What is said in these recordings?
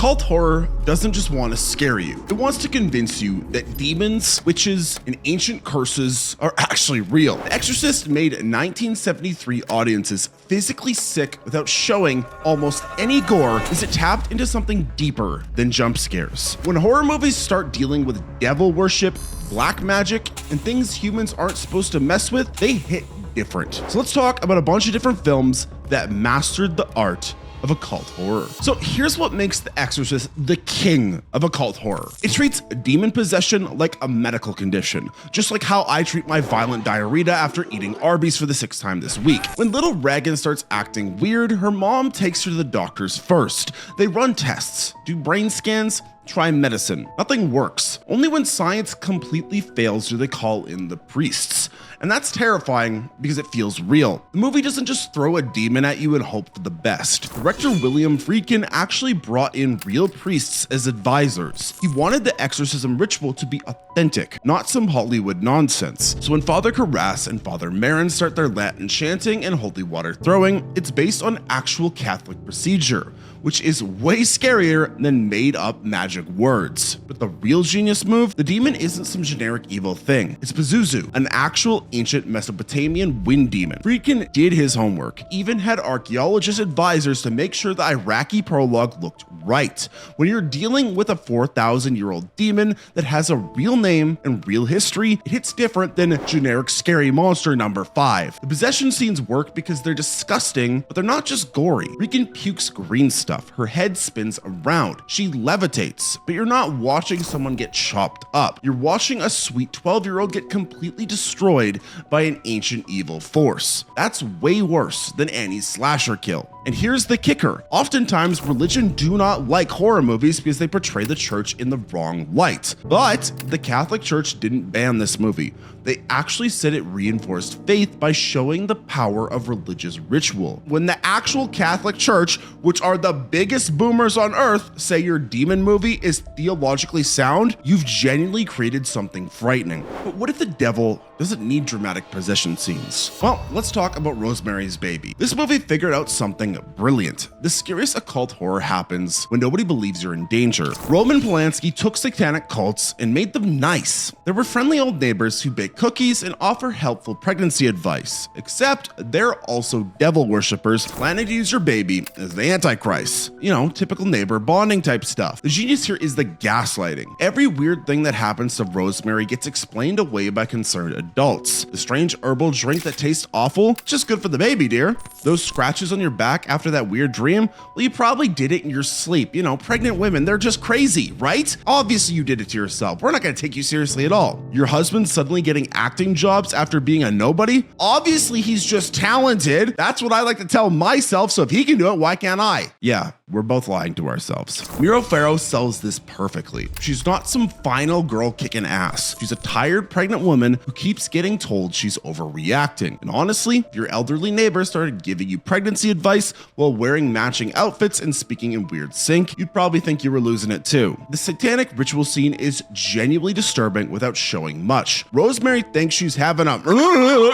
Occult horror doesn't just want to scare you. It wants to convince you that demons, witches, and ancient curses are actually real. The Exorcist made 1973 audiences physically sick without showing almost any gore, as it tapped into something deeper than jump scares. When horror movies start dealing with devil worship, black magic, and things humans aren't supposed to mess with, they hit different. So let's talk about a bunch of different films that mastered the art of occult horror. So here's what makes The Exorcist the king of occult horror. It treats demon possession like a medical condition, just like how I treat my violent diarrhea after eating Arby's for the 6th time this week. When little Regan starts acting weird, her mom takes her to the doctors first. They run tests, do brain scans, try medicine. Nothing works. Only when science completely fails do they call in the priests. And that's terrifying because it feels real. The movie doesn't just throw a demon at you and hope for the best. Director William Friedkin actually brought in real priests as advisors. He wanted the exorcism ritual to be authentic, not some Hollywood nonsense. So when Father Carras and Father Marin start their Latin chanting and holy water throwing, it's based on actual Catholic procedure, which is way scarier than made up magic words. But the real genius move, the demon isn't some generic evil thing. It's Pazuzu, an actual ancient Mesopotamian wind demon. Friedkin did his homework, even had archaeologist advisors to make sure the Iraqi prologue looked right. When you're dealing with a 4,000-year-old demon that has a real name and real history, it hits different than generic scary monster number 5. The possession scenes work because they're disgusting, but they're not just gory. Friedkin pukes green stuff. Her head spins around. She levitates, but you're not watching someone get chopped up. You're watching a sweet 12-year-old get completely destroyed by an ancient evil force. That's way worse than Annie's slasher kill. And here's the kicker. Oftentimes, religion do not like horror movies because they portray the church in the wrong light. But the Catholic Church didn't ban this movie. They actually said it reinforced faith by showing the power of religious ritual. When the actual Catholic Church, which are the biggest boomers on earth, say your demon movie is theologically sound, you've genuinely created something frightening. But what if the devil doesn't need dramatic possession scenes? Well, let's talk about Rosemary's Baby. This movie figured out something brilliant. The scariest occult horror happens when nobody believes you're in danger. Roman Polanski took satanic cults and made them nice. There were friendly old neighbors who bake cookies and offer helpful pregnancy advice, except they're also devil worshippers planning to use your baby as the Antichrist. You know, typical neighbor bonding type stuff. The genius here is the gaslighting. Every weird thing that happens to Rosemary gets explained away by concerned adults. The strange herbal drink that tastes awful, just good for the baby, dear. Those scratches on your back after that weird dream, well, you probably did it in your sleep. You know, pregnant women, they're just crazy, right? Obviously you did it to yourself. We're not gonna take you seriously at all. Your husband suddenly getting acting jobs after being a nobody? Obviously he's just talented. That's what I like to tell myself, so if he can do it, why can't I? Yeah, we're both lying to ourselves. Mira Farrow sells this perfectly. She's not some final girl kicking ass. She's a tired pregnant woman who keeps getting told she's overreacting. And honestly, if your elderly neighbor started giving you pregnancy advice while wearing matching outfits and speaking in weird sync, you'd probably think you were losing it too. The satanic ritual scene is genuinely disturbing without showing much. Rosemary thinks she's having a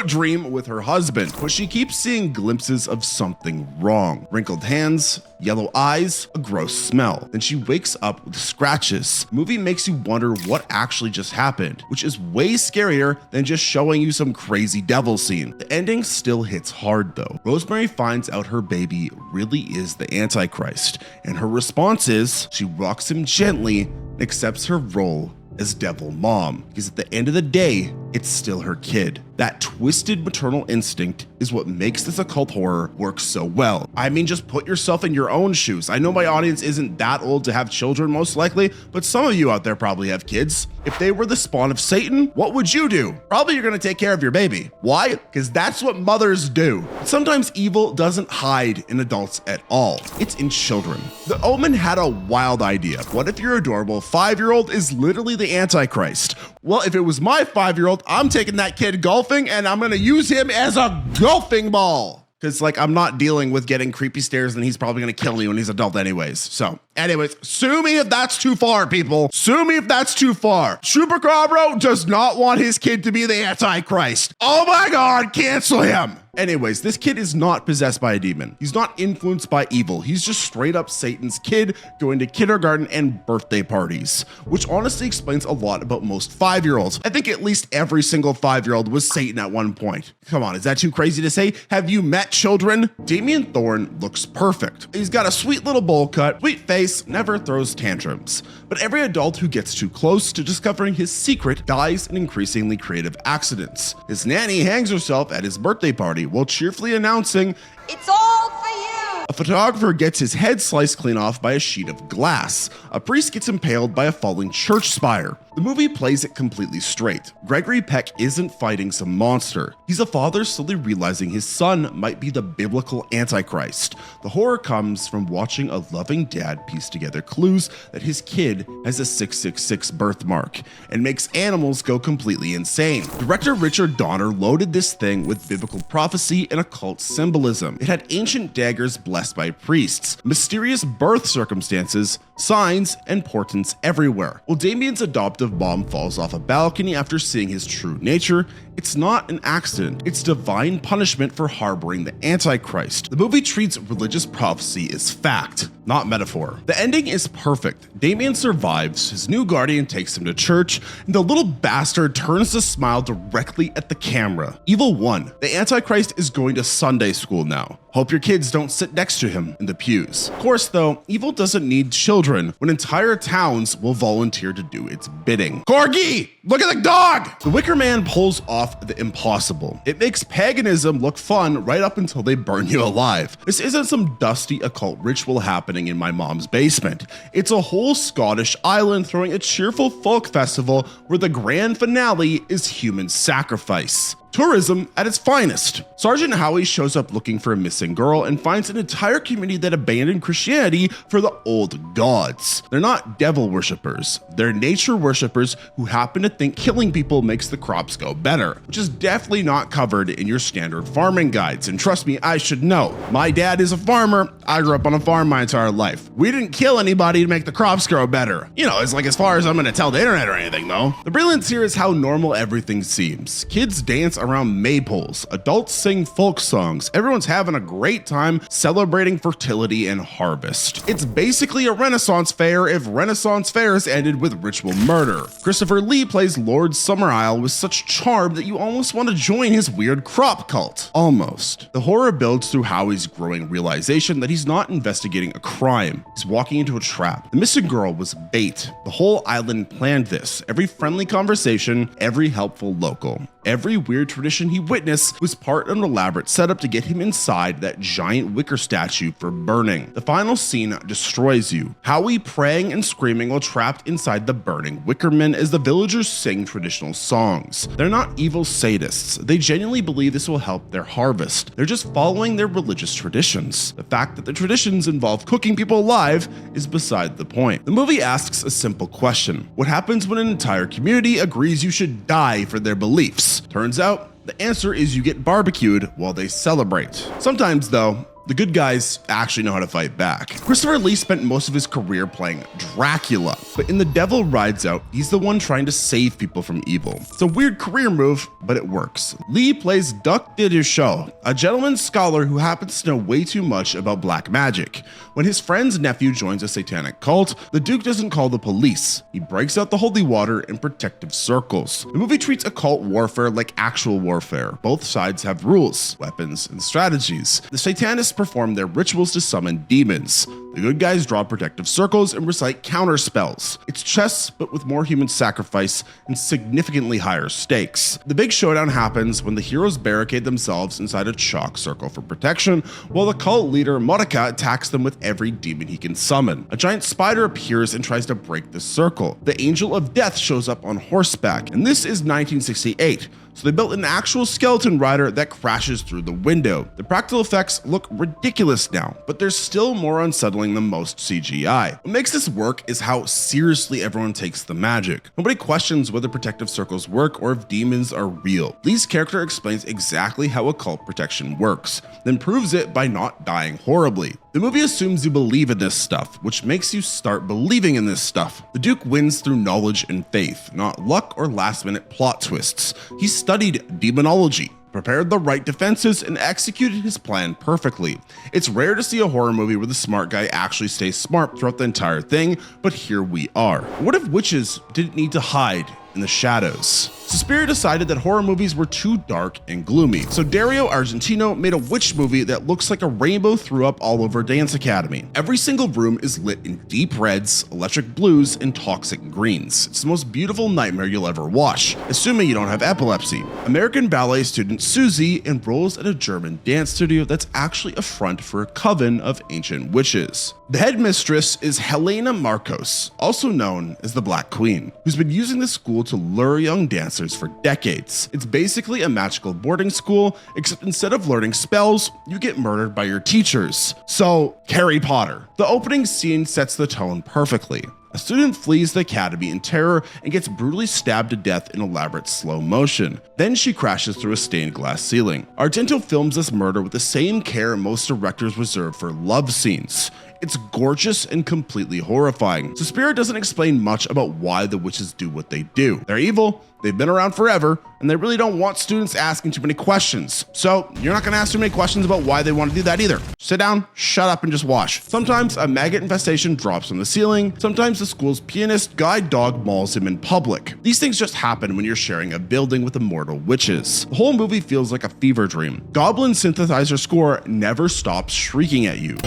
dream with her husband, but she keeps seeing glimpses of something wrong. Wrinkled hands, yellow eyes, a gross smell. Then she wakes up with scratches. The movie makes you wonder what actually just happened, which is way scarier than just showing you some crazy devil scene. The ending still hits hard though. Rosemary finds out her baby really is the Antichrist, and her response is she rocks him gently and accepts her role as devil mom, because at the end of the day, it's still her kid. That twisted maternal instinct is what makes this occult horror work so well. I mean, just put yourself in your own shoes. I know my audience isn't that old to have children most likely, but some of you out there probably have kids. If they were the spawn of Satan, what would you do? Probably you're gonna take care of your baby. Why? Because that's what mothers do. Sometimes evil doesn't hide in adults at all. It's in children. The Omen had a wild idea. What if your adorable 5-year-old is literally the Antichrist? Well, if it was my 5-year-old, I'm taking that kid golfing and I'm gonna use him as a golfing ball. Because like I'm not dealing with getting creepy stares and he's probably gonna kill me when he's adult anyways. So Anyways, sue me if that's too far, people. Sue me if that's too far. Chupacabra does not want his kid to be the Antichrist. Oh my God, cancel him. Anyways, this kid is not possessed by a demon. He's not influenced by evil. He's just straight up Satan's kid going to kindergarten and birthday parties, which honestly explains a lot about most 5-year-olds. I think at least every single 5-year-old was Satan at one point. Come on, is that too crazy to say? Have you met children? Damien Thorne looks perfect. He's got a sweet little bowl cut, sweet face, never throws tantrums. But every adult who gets too close to discovering his secret dies in increasingly creative accidents. His nanny hangs herself at his birthday party while cheerfully announcing, "It's all for you." A photographer gets his head sliced clean off by a sheet of glass. A priest gets impaled by a falling church spire. The movie plays it completely straight. Gregory Peck isn't fighting some monster. He's a father slowly realizing his son might be the biblical Antichrist. The horror comes from watching a loving dad piece together clues that his kid has a 666 birthmark and makes animals go completely insane. Director Richard Donner loaded this thing with biblical prophecy and occult symbolism. It had ancient daggers blessed by priests, mysterious birth circumstances, signs, and portents everywhere. While Damien's adoptive mom falls off a balcony after seeing his true nature, it's not an accident. It's divine punishment for harboring the Antichrist. The movie treats religious prophecy as fact, not metaphor. The ending is perfect. Damien survives, his new guardian takes him to church, and the little bastard turns to smile directly at the camera. Evil won. The Antichrist is going to Sunday school now. Hope your kids don't sit next to him in the pews. Of course though, evil doesn't need children when entire towns will volunteer to do its bidding. Corgi, look at the dog! The Wicker Man pulls off the impossible. It makes paganism look fun right up until they burn you alive. This isn't some dusty occult ritual happening in my mom's basement. It's a whole Scottish island throwing a cheerful folk festival where the grand finale is human sacrifice. Tourism at its finest. Sergeant Howie shows up looking for a missing girl and finds an entire community that abandoned Christianity for the old gods. They're not devil worshippers. They're nature worshippers who happen to think killing people makes the crops go better, which is definitely not covered in your standard farming guides. And trust me, I should know. My dad is a farmer. I grew up on a farm my entire life. We didn't kill anybody to make the crops grow better. You know, it's like as far as I'm gonna tell the internet or anything though. The brilliance here is how normal everything seems. Kids dance around maypoles, adults sing folk songs, everyone's having a great time celebrating fertility and harvest. It's basically a Renaissance fair if Renaissance fairs ended with ritual murder. Christopher Lee plays Lord Summerisle with such charm that you almost want to join his weird crop cult. Almost. The horror builds through Howie's growing realization that he's not investigating a crime, he's walking into a trap. The missing girl was bait. The whole island planned this. Every friendly conversation, every helpful local. Every weird tradition he witnessed was part of an elaborate setup to get him inside that giant wicker statue for burning. The final scene destroys you. Howie praying and screaming while trapped inside the burning Wicker Man as the villagers sing traditional songs. They're not evil sadists. They genuinely believe this will help their harvest. They're just following their religious traditions. The fact that the traditions involve cooking people alive is beside the point. The movie asks a simple question. What happens when an entire community agrees you should die for their beliefs? Turns out, the answer is you get barbecued while they celebrate. Sometimes though, the good guys actually know how to fight back. Christopher Lee spent most of his career playing Dracula, but in The Devil Rides Out, he's the one trying to save people from evil. It's a weird career move, but it works. Lee plays Duc de Duchaux, a gentleman scholar who happens to know way too much about black magic. When his friend's nephew joins a satanic cult, the Duke doesn't call the police. He breaks out the holy water in protective circles. The movie treats occult warfare like actual warfare. Both sides have rules, weapons, and strategies. The Satanists perform their rituals to summon demons. The good guys draw protective circles and recite counter spells. It's chess, but with more human sacrifice and significantly higher stakes. The big showdown happens when the heroes barricade themselves inside a chalk circle for protection, while the cult leader Mordecai attacks them with every demon he can summon. A giant spider appears and tries to break the circle. The Angel of Death shows up on horseback, and this is 1968. So they built an actual skeleton rider that crashes through the window. The practical effects look ridiculous now, but they're still more unsettling than most CGI. What makes this work is how seriously everyone takes the magic. Nobody questions whether protective circles work or if demons are real. Lee's character explains exactly how occult protection works, then proves it by not dying horribly. The movie assumes you believe in this stuff, which makes you start believing in this stuff. The Duke wins through knowledge and faith, not luck or last-minute plot twists. He studied demonology, prepared the right defenses, and executed his plan perfectly. It's rare to see a horror movie where the smart guy actually stays smart throughout the entire thing, but here we are. What if witches didn't need to hide in the shadows? Suspiria decided that horror movies were too dark and gloomy, so Dario Argentino made a witch movie that looks like a rainbow threw up all over Dance Academy. Every single room is lit in deep reds, electric blues, and toxic greens. It's the most beautiful nightmare you'll ever watch, assuming you don't have epilepsy. American ballet student Susie enrolls at a German dance studio that's actually a front for a coven of ancient witches. The headmistress is Helena Marcos, also known as the Black Queen, who's been using the school to lure young dancers for decades. It's basically a magical boarding school, except instead of learning spells, you get murdered by your teachers. So, Harry Potter. The opening scene sets the tone perfectly. A student flees the academy in terror and gets brutally stabbed to death in elaborate slow motion. Then she crashes through a stained glass ceiling. Argento films this murder with the same care most directors reserve for love scenes. It's gorgeous and completely horrifying. Suspiria doesn't explain much about why the witches do what they do. They're evil, they've been around forever, and they really don't want students asking too many questions. So you're not gonna ask too many questions about why they want to do that either. Sit down, shut up, and just watch. Sometimes a maggot infestation drops from the ceiling. Sometimes the school's pianist guide dog mauls him in public. These things just happen when you're sharing a building with immortal witches. The whole movie feels like a fever dream. Goblin synthesizer score never stops shrieking at you.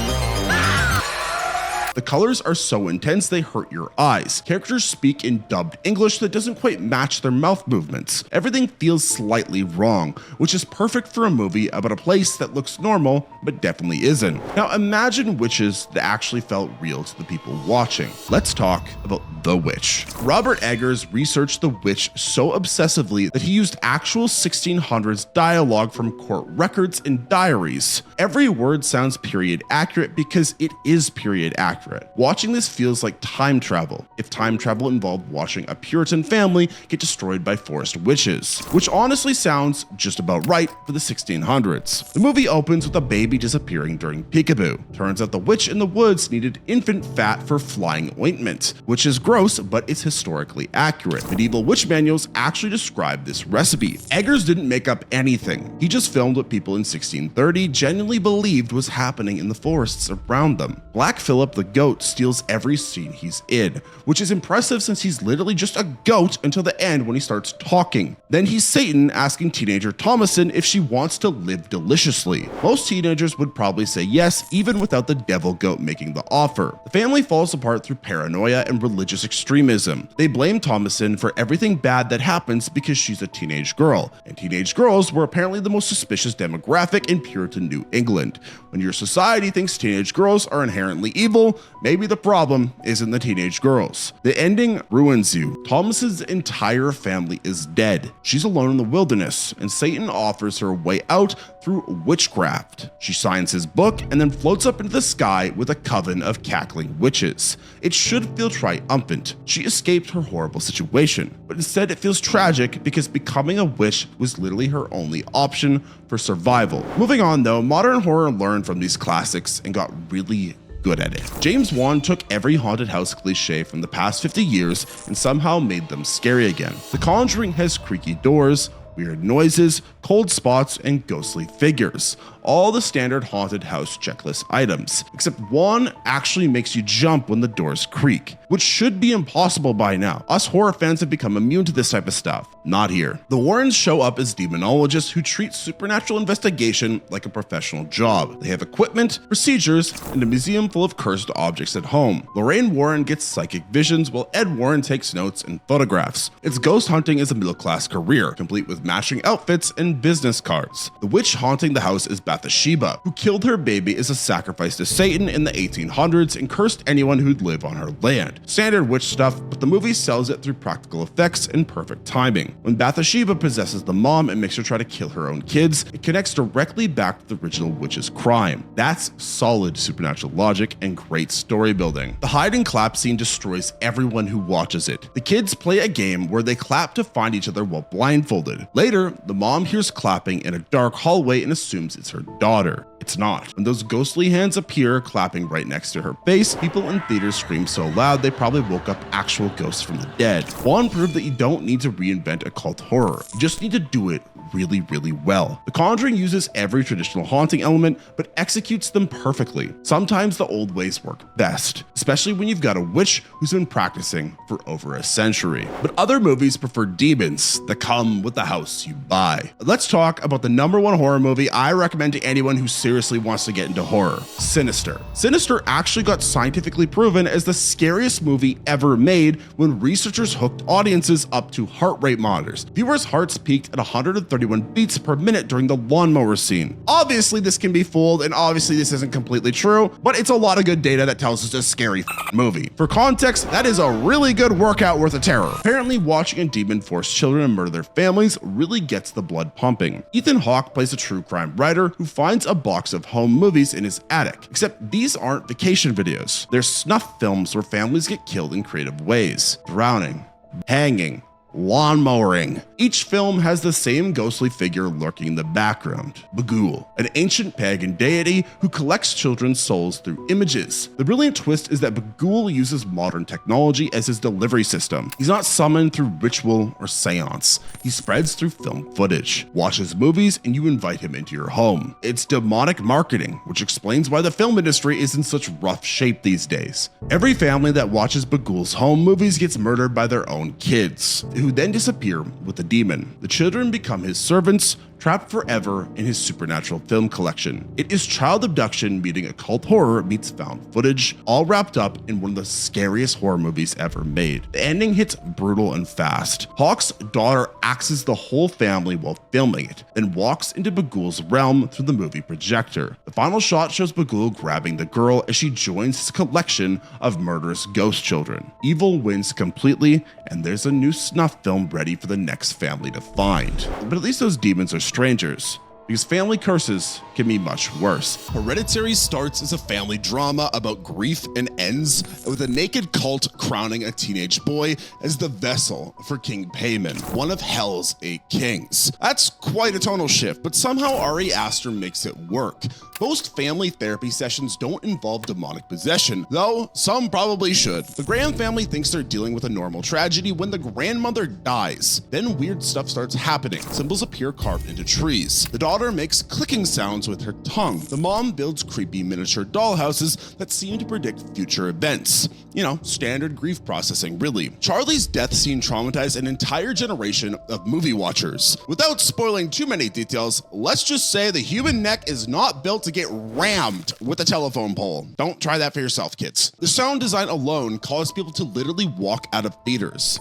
The colors are so intense they hurt your eyes. Characters speak in dubbed English that doesn't quite match their mouth movements. Everything feels slightly wrong, which is perfect for a movie about a place that looks normal, but definitely isn't. Now imagine witches that actually felt real to the people watching. Let's talk about The Witch. Robert Eggers researched The Witch so obsessively that he used actual 1600s dialogue from court records and diaries. Every word sounds period accurate because it is period accurate. Watching this feels like time travel, if time travel involved watching a Puritan family get destroyed by forced witches, which honestly sounds just about right for the 1600s. The movie opens with a baby disappearing during peekaboo. Turns out the witch in the woods needed infant fat for flying ointment, which is gross, but it's historically accurate. Medieval witch manuals actually describe this recipe. Eggers didn't make up anything. He just filmed what people in 1630 genuinely believed was happening in the forests around them. Black Phillip the goat steals every scene he's in, which is impressive since he's literally just a goat until the end when he starts talking. Then he's Satan asking teenager Thomason if she wants to live deliciously. Most teenagers would probably say yes, even without the devil goat making the offer. The family falls apart through paranoia and religious extremism. They blame Thomason for everything bad that happens because she's a teenage girl, and teenage girls were apparently the most suspicious demographic in Puritan New England. When your society thinks teenage girls are inherently evil, maybe the problem isn't the teenage girls. The ending ruins you. Thomas's entire family is dead. She's alone in the wilderness, and Satan offers her a way out through witchcraft. She signs his book and then floats up into the sky with a coven of cackling witches. It should feel triumphant. She escaped her horrible situation, but instead it feels tragic because becoming a witch was literally her only option for survival. Moving on though, modern horror learned from these classics and got really good at it. James Wan took every haunted house cliche from the past 50 years and somehow made them scary again. The Conjuring has creaky doors, weird noises, cold spots, and ghostly figures. All the standard haunted house checklist items, except one actually makes you jump when the doors creak, which should be impossible by now. Us horror fans have become immune to this type of stuff. Not here. The Warrens show up as demonologists who treat supernatural investigation like a professional job. They have equipment, procedures, and a museum full of cursed objects at home. Lorraine Warren gets psychic visions while Ed Warren takes notes and photographs. It's ghost hunting is a middle-class career, complete with matching outfits and business cards. The witch haunting the house is Bathsheba, who killed her baby as a sacrifice to Satan in the 1800s and cursed anyone who'd live on her land. Standard witch stuff, but the movie sells it through practical effects and perfect timing. When Bathsheba possesses the mom and makes her try to kill her own kids, it connects directly back to the original witch's crime. That's solid supernatural logic and great story building. The hide and clap scene destroys everyone who watches it. The kids play a game where they clap to find each other while blindfolded. Later, the mom hears clapping in a dark hallway and assumes it's her daughter. It's not. When those ghostly hands appear, clapping right next to her face, people in theaters scream so loud they probably woke up actual ghosts from the dead. One proved that you don't need to reinvent occult horror. You just need to do it really, really well. The Conjuring uses every traditional haunting element, but executes them perfectly. Sometimes the old ways work best, especially when you've got a witch who's been practicing for over a century. But other movies prefer demons that come with the house you buy. Let's talk about the #1 horror movie I recommend to anyone who seriously wants to get into horror: Sinister. Sinister actually got scientifically proven as the scariest movie ever made when researchers hooked audiences up to heart rate monitors. Viewers' hearts peaked at 131 beats per minute during the lawnmower scene. Obviously this can be fooled, and obviously this isn't completely true, but it's a lot of good data that tells us it's a scary movie. For context, that is a really good workout worth of terror. Apparently watching a demon force children and murder their families really gets the blood pumping. Ethan Hawke plays a true crime writer who finds a box of home movies in his attic, except these aren't vacation videos. They're snuff films where families get killed in creative ways: drowning, hanging, lawnmowering. Each film has the same ghostly figure lurking in the background: Bughuul, an ancient pagan deity who collects children's souls through images. The brilliant twist is that Bughuul uses modern technology as his delivery system. He's not summoned through ritual or seance. He spreads through film footage. Watch his movies and you invite him into your home. It's demonic marketing, which explains why the film industry is in such rough shape these days. Every family that watches Bughuul's home movies gets murdered by their own kids, who then disappear with the demon. The children become his servants, trapped forever in his supernatural film collection. It is child abduction meeting occult horror meets found footage, all wrapped up in one of the scariest horror movies ever made. The ending hits brutal and fast. Hawke's daughter axes the whole family while filming it, then walks into Bughuul's realm through the movie projector. The final shot shows Bughuul grabbing the girl as she joins his collection of murderous ghost children. Evil wins completely, and there's a new snuff film ready for the next family to find. But at least those demons are strangers, because family curses can be much worse. Hereditary starts as a family drama about grief and ends with a naked cult crowning a teenage boy as the vessel for King Payman, one of Hell's 8 kings. That's quite a tonal shift, but somehow Ari Aster makes it work. Most family therapy sessions don't involve demonic possession, though some probably should. The Graham family thinks they're dealing with a normal tragedy when the grandmother dies. Then weird stuff starts happening. Symbols appear carved into trees. The daughter makes clicking sounds with her tongue. The mom builds creepy miniature dollhouses that seem to predict future events. You know, standard grief processing, really. Charlie's death scene traumatized an entire generation of movie watchers. Without spoiling too many details, let's just say the human neck is not built to get rammed with a telephone pole. Don't try that for yourself, kids. The sound design alone caused people to literally walk out of theaters.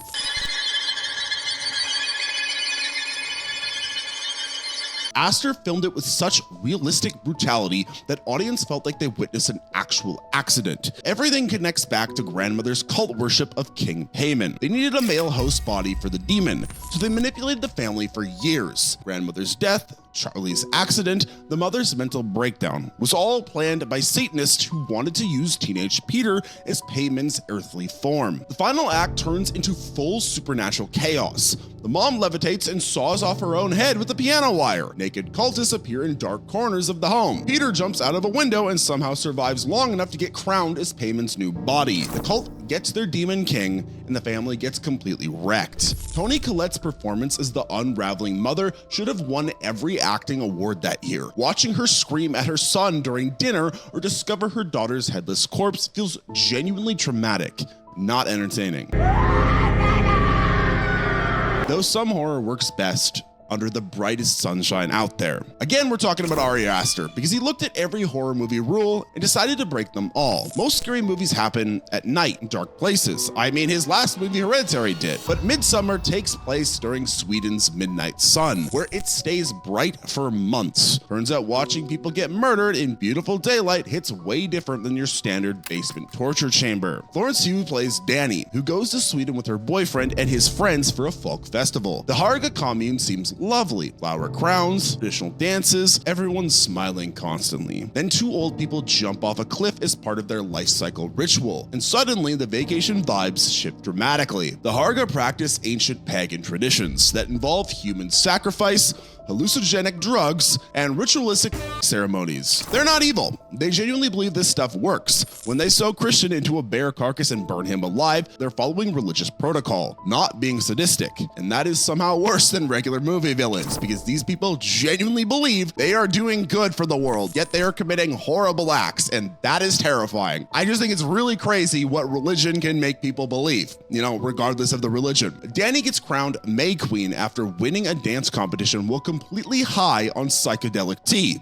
Aster filmed it with such realistic brutality that audience felt like they witnessed an actual accident. Everything connects back to grandmother's cult worship of King Payman. They needed a male host body for the demon, so they manipulated the family for years. Grandmother's death, Charlie's accident, the mother's mental breakdown was all planned by Satanists who wanted to use teenage Peter as Payman's earthly form. The final act turns into full supernatural chaos. The mom levitates and saws off her own head with a piano wire. Naked cultists appear in dark corners of the home. Peter jumps out of a window and somehow survives long enough to get crowned as Payman's new body. The cult gets their demon king, and the family gets completely wrecked. Toni Collette's performance as the unraveling mother should have won every acting award that year. Watching her scream at her son during dinner or discover her daughter's headless corpse feels genuinely traumatic, not entertaining. Though some horror works best under the brightest sunshine out there. Again, we're talking about Ari Aster because he looked at every horror movie rule and decided to break them all. Most scary movies happen at night in dark places. I mean, his last movie Hereditary did, but Midsommar takes place during Sweden's midnight sun, where it stays bright for months. Turns out watching people get murdered in beautiful daylight hits way different than your standard basement torture chamber. Florence Pugh plays Danny, who goes to Sweden with her boyfriend and his friends for a folk festival. The Harga commune seems lovely. Flower crowns, traditional dances, everyone's smiling constantly. Then two old people jump off a cliff as part of their life cycle ritual, and suddenly the vacation vibes shift dramatically. The Harga practice ancient pagan traditions that involve human sacrifice, hallucinogenic drugs, and ritualistic ceremonies. They're not evil. They genuinely believe this stuff works. When they sew Christian into a bear carcass and burn him alive, they're following religious protocol, not being sadistic. And that is somehow worse than regular movie villains, because these people genuinely believe they are doing good for the world, yet they are committing horrible acts, and that is terrifying. I just think it's really crazy what religion can make people believe, regardless of the religion. Danny gets crowned May Queen after winning a dance competition while completely high on psychedelic tea.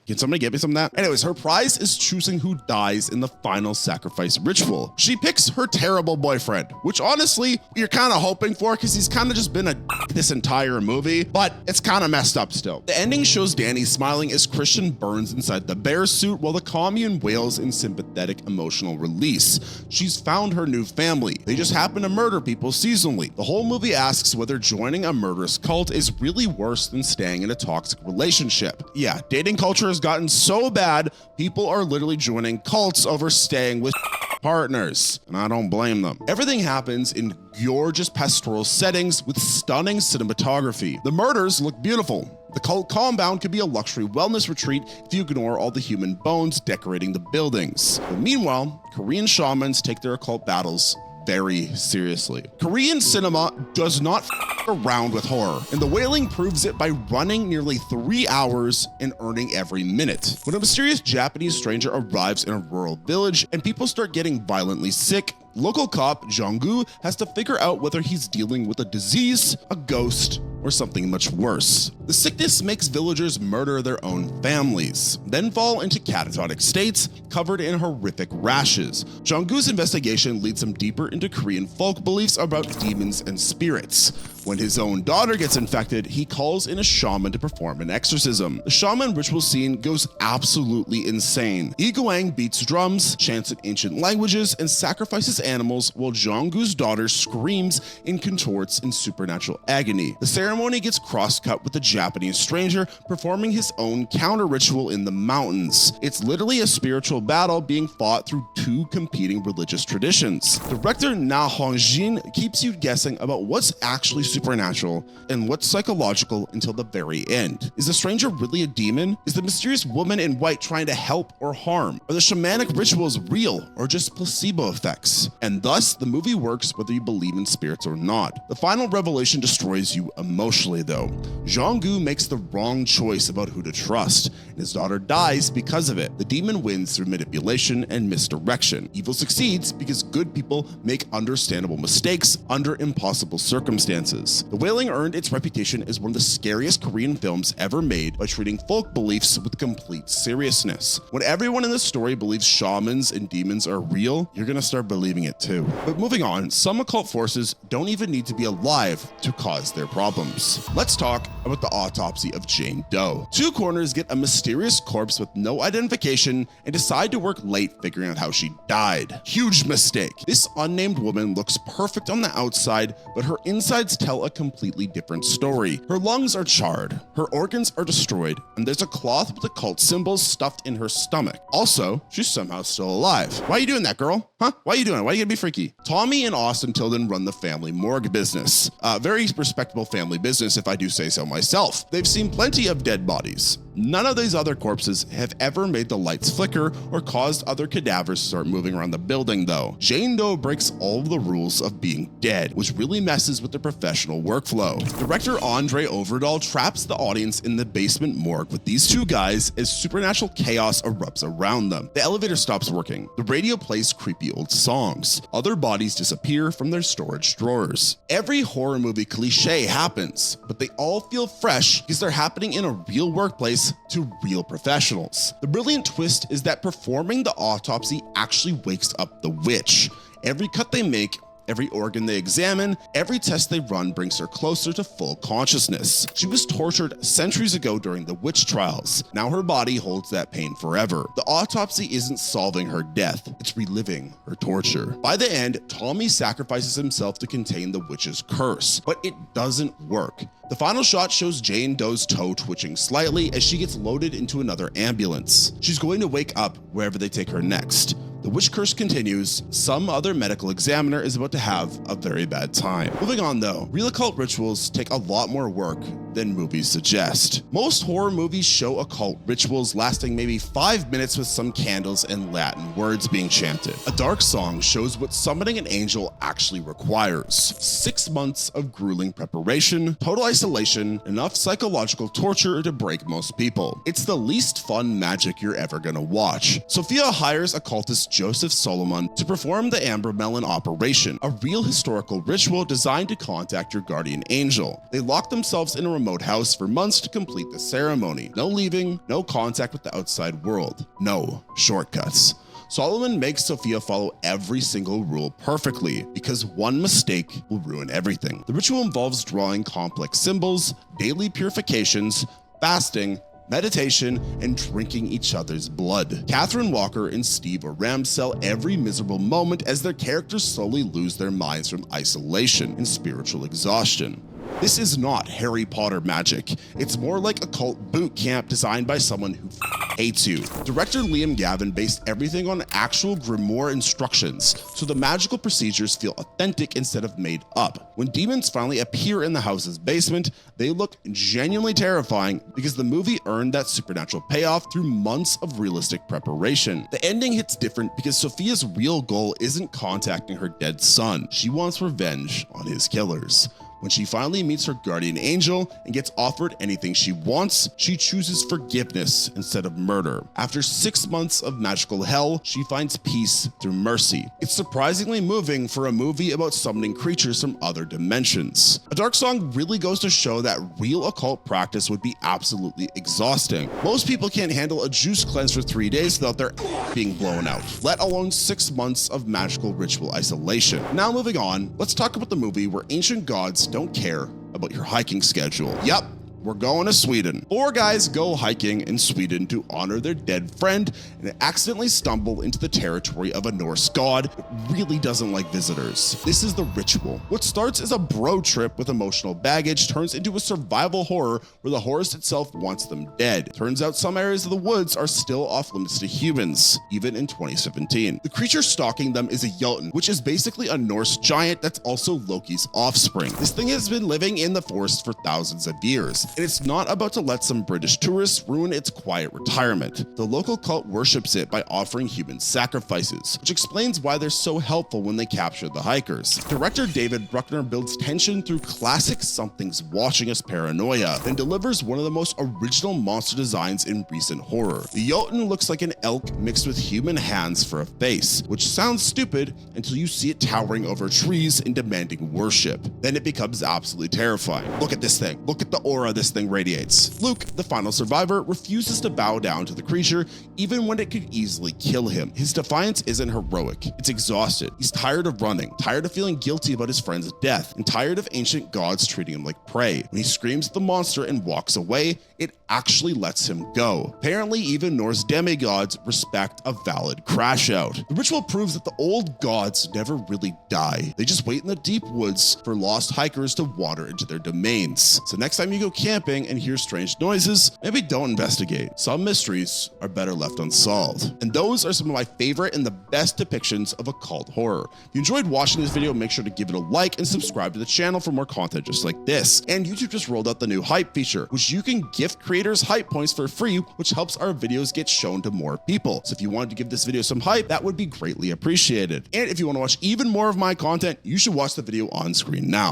Can somebody get me some of that? Anyways, her prize is choosing who dies in the final sacrifice ritual. She picks her terrible boyfriend, which honestly, you're kind of hoping for because he's kind of just been a this entire movie, but it's kind of messed up still. The ending shows Danny smiling as Christian burns inside the bear suit while the commune wails in sympathetic emotional release. She's found her new family. They just happen to murder people seasonally. The whole movie asks whether joining a murderous cult is really worse than staying in a toxic relationship. Yeah, dating culture has gotten so bad, people are literally joining cults over staying with partners, and I don't blame them. Everything happens in gorgeous pastoral settings with stunning cinematography. The murders look beautiful. The cult compound could be a luxury wellness retreat if you ignore all the human bones decorating the buildings. But meanwhile, Korean shamans take their occult battles very seriously. Korean cinema does not around with horror, and The Wailing proves it by running nearly 3 hours and earning every minute. When a mysterious Japanese stranger arrives in a rural village and people start getting violently sick, local cop Jong-gu has to figure out whether he's dealing with a disease, a ghost, or something much worse. The sickness makes villagers murder their own families, then fall into catatonic states covered in horrific rashes. Jong-gu's investigation leads him deeper into Korean folk beliefs about demons and spirits. When his own daughter gets infected, he calls in a shaman to perform an exorcism. The shaman ritual scene goes absolutely insane. Lee Guang beats drums, chants in ancient languages, and sacrifices animals while Jong-gu's daughter screams and contorts in supernatural agony. The ceremony gets cross-cut with a Japanese stranger performing his own counter ritual in the mountains. It's literally a spiritual battle being fought through two competing religious traditions. Director Na Hong-jin keeps you guessing about what's actually supernatural and what's psychological until the very end. Is the stranger really a demon? Is the mysterious woman in white trying to help or harm? Are the shamanic rituals real or just placebo effects? And thus, the movie works whether you believe in spirits or not. The final revelation destroys you emotionally though. Jong-gu makes the wrong choice about who to trust, and his daughter dies because of it. The demon wins through manipulation and misdirection. Evil succeeds because good people make understandable mistakes under impossible circumstances. The Wailing earned its reputation as one of the scariest Korean films ever made by treating folk beliefs with complete seriousness. When everyone in the story believes shamans and demons are real, you're gonna start believing it too. But moving on, some occult forces don't even need to be alive to cause their problems. Let's talk about the Autopsy of Jane Doe. Two corners get a mysterious corpse with no identification and decide to work late figuring out how she died. Huge mistake. This unnamed woman looks perfect on the outside, but her insides tell a completely different story. Her lungs are charred, her organs are destroyed, and there's a cloth with occult symbols stuffed in her stomach. Also, she's somehow still alive. Why are you doing that, girl? Huh? Why are you doing it? Why are you gonna be freaky? Tommy and Austin Tilden run the family morgue business. Very respectable family business if I do say so myself. They've seen plenty of dead bodies. None of these other corpses have ever made the lights flicker or caused other cadavers to start moving around the building though. Jane Doe breaks all of the rules of being dead, which really messes with the professional workflow. Director Andre Overdahl traps the audience in the basement morgue with these two guys as supernatural chaos erupts around them. The elevator stops working. The radio plays creepy old songs. Other bodies disappear from their storage drawers. Every horror movie cliche happens, but they all feel fresh because they're happening in a real workplace to real professionals. The brilliant twist is that performing the autopsy actually wakes up the witch. Every cut they make, Every organ they examine, every test they run brings her closer to full consciousness. She was tortured centuries ago during the witch trials. Now her body holds that pain forever. The autopsy isn't solving her death, it's reliving her torture. By the end, Tommy sacrifices himself to contain the witch's curse, but it doesn't work. The final shot shows Jane Doe's toe twitching slightly as she gets loaded into another ambulance. She's going to wake up wherever they take her next. The witch curse continues. Some other medical examiner is about to have a very bad time. Moving on though, real occult rituals take a lot more work than movies suggest. Most horror movies show occult rituals lasting maybe 5 minutes with some candles and Latin words being chanted. A dark song shows what summoning an angel actually requires. 6 months of grueling preparation, total isolation, enough psychological torture to break most people. It's the least fun magic you're ever gonna watch. Sophia hires occultist Joseph Solomon to perform the Amber Melon operation, a real historical ritual designed to contact your guardian angel. They lock themselves in a remote house for months to complete the ceremony. No leaving, no contact with the outside world, no shortcuts. Solomon makes Sophia follow every single rule perfectly, because one mistake will ruin everything. The ritual involves drawing complex symbols, daily purifications, fasting, meditation, and drinking each other's blood. Catherine Walker and Steve Oram sell every miserable moment as their characters slowly lose their minds from isolation and spiritual exhaustion. This is not Harry Potter magic. It's more like occult boot camp designed by someone who hates you. Director Liam Gavin based everything on actual grimoire instructions, so the magical procedures feel authentic instead of made up. When demons finally appear in the house's basement, they look genuinely terrifying because the movie earned that supernatural payoff through months of realistic preparation. The ending hits different because Sophia's real goal isn't contacting her dead son. She wants revenge on his killers. When she finally meets her guardian angel and gets offered anything she wants, she chooses forgiveness instead of murder. After 6 months of magical hell, she finds peace through mercy. It's surprisingly moving for a movie about summoning creatures from other dimensions. A dark song really goes to show that real occult practice would be absolutely exhausting. Most people can't handle a juice cleanse for 3 days without their being blown out, let alone 6 months of magical ritual isolation. Now moving on, let's talk about the movie where ancient gods don't care about your hiking schedule. Yep, we're going to Sweden. 4 guys go hiking in Sweden to honor their dead friend and accidentally stumble into the territory of a Norse god who really doesn't like visitors. This is the ritual. What starts as a bro trip with emotional baggage turns into a survival horror where the horse itself wants them dead. Turns out some areas of the woods are still off limits to humans, even in 2017. The creature stalking them is a Jotun, which is basically a Norse giant that's also Loki's offspring. This thing has been living in the forest for thousands of years, and it's not about to let some British tourists ruin its quiet retirement. The local cult worships it by offering human sacrifices, which explains why they're so helpful when they capture the hikers. Director David Bruckner builds tension through classic something's watching us paranoia, and delivers one of the most original monster designs in recent horror. The Jotun looks like an elk mixed with human hands for a face, which sounds stupid until you see it towering over trees and demanding worship. Then it becomes absolutely terrifying. Look at this thing. Look at the aura this thing radiates. Luke, the final survivor, refuses to bow down to the creature even when it could easily kill him. His defiance isn't heroic, it's exhausted. He's tired of running, tired of feeling guilty about his friend's death, and tired of ancient gods treating him like prey. When he screams at the monster and walks away, it actually lets him go. Apparently, even Norse demigods respect a valid crash out. The ritual proves that the old gods never really die. They just wait in the deep woods for lost hikers to wander into their domains. So next time you go camping and hear strange noises, maybe don't investigate. Some mysteries are better left unsolved. And those are some of my favorite and the best depictions of occult horror. If you enjoyed watching this video, make sure to give it a like and subscribe to the channel for more content just like this. And YouTube just rolled out the new hype feature, which you can gift creators hype points for free, which helps our videos get shown to more people. So if you wanted to give this video some hype, that would be greatly appreciated. And if you want to watch even more of my content, you should watch the video on screen now.